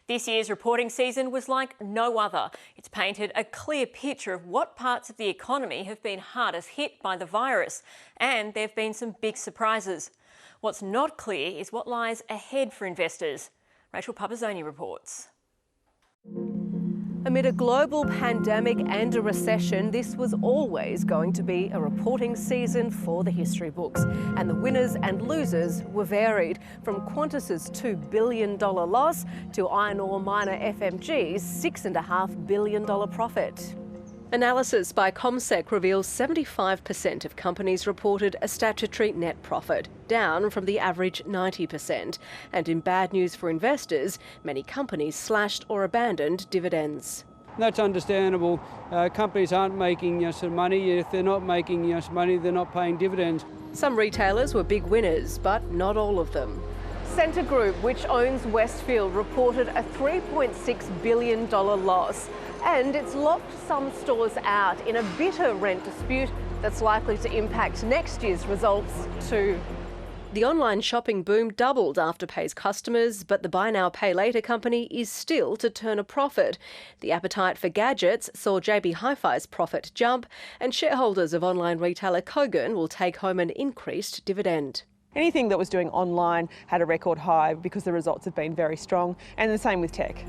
This year's reporting season was like no other. It's painted a clear picture of what parts of the economy have been hardest hit by the virus, and there have been some big surprises. What's not clear is what lies ahead for investors. Rachel Papazzoni reports. Amid a global pandemic and a recession, this was always going to be a reporting season for the history books. And the winners and losers were varied, from Qantas's $2 billion loss to iron ore miner FMG's $6.5 billion profit. Analysis by CommSec reveals 75% of companies reported a statutory net profit, down from the average 90%. And in bad news for investors, many companies slashed or abandoned dividends. That's understandable. Companies aren't making some money. If they're not making money, they're not paying dividends. Some retailers were big winners, but not all of them. Scentre Group, which owns Westfield, reported a $3.6 billion loss. And it's locked some stores out in a bitter rent dispute that's likely to impact next year's results too. The online shopping boom doubled Afterpay's customers, but the buy now, pay later company is still to turn a profit. The appetite for gadgets saw JB Hi-Fi's profit jump, and shareholders of online retailer Kogan will take home an increased dividend. Anything that was doing online had a record high because the results have been very strong, and the same with tech.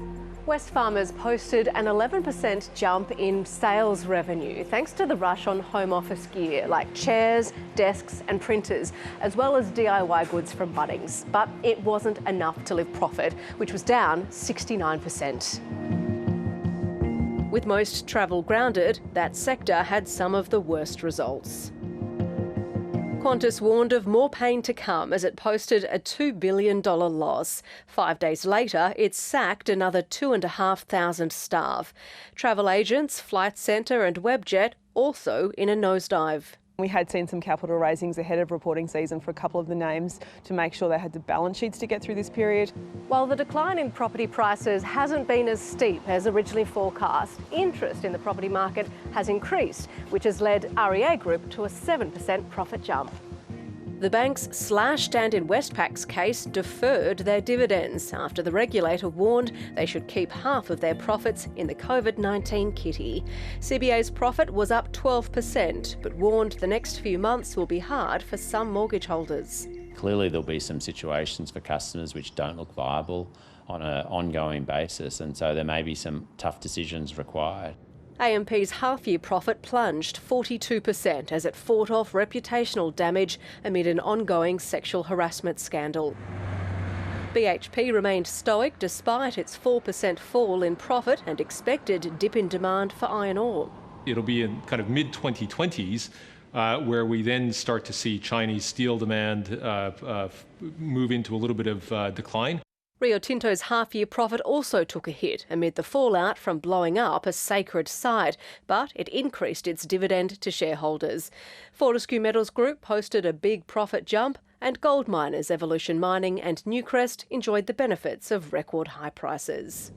Wesfarmers posted an 11% jump in sales revenue thanks to the rush on home office gear like chairs, desks and printers, as well as DIY goods from Bunnings. But it wasn't enough to lift profit, which was down 69%. With most travel grounded, that sector had some of the worst results. Qantas warned of more pain to come as it posted a $2 billion loss. 5 days later, it sacked another 2,500 staff. Travel agents, Flight Centre and Webjet also in a nosedive. We had seen some capital raisings ahead of reporting season for a couple of the names to make sure they had the balance sheets to get through this period. While the decline in property prices hasn't been as steep as originally forecast, interest in the property market has increased, which has led REA Group to a 7% profit jump. The banks slashed and, in Westpac's case, deferred their dividends after the regulator warned they should keep half of their profits in the COVID-19 kitty. CBA's profit was up 12%, but warned the next few months will be hard for some mortgage holders. Clearly there'll be some situations for customers which don't look viable on an ongoing basis, and so there may be some tough decisions required. AMP's half-year profit plunged 42% as it fought off reputational damage amid an ongoing sexual harassment scandal. BHP remained stoic despite its 4% fall in profit and expected dip in demand for iron ore. It'll be in kind of mid-2020s where we then start to see Chinese steel demand move into a little bit of decline. Rio Tinto's half-year profit also took a hit amid the fallout from blowing up a sacred site, but it increased its dividend to shareholders. Fortescue Metals Group posted a big profit jump, and gold miners Evolution Mining and Newcrest enjoyed the benefits of record high prices.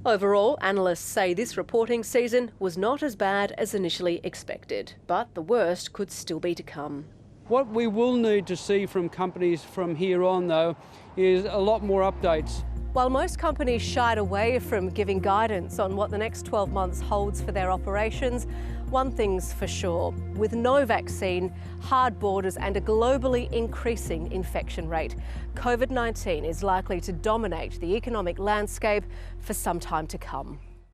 Overall, analysts say this reporting season was not as bad as initially expected, but the worst could still be to come. What we will need to see from companies from here on, though, is a lot more updates. While most companies shied away from giving guidance on what the next 12 months holds for their operations, one thing's for sure. With no vaccine, hard borders and a globally increasing infection rate, COVID-19 is likely to dominate the economic landscape for some time to come.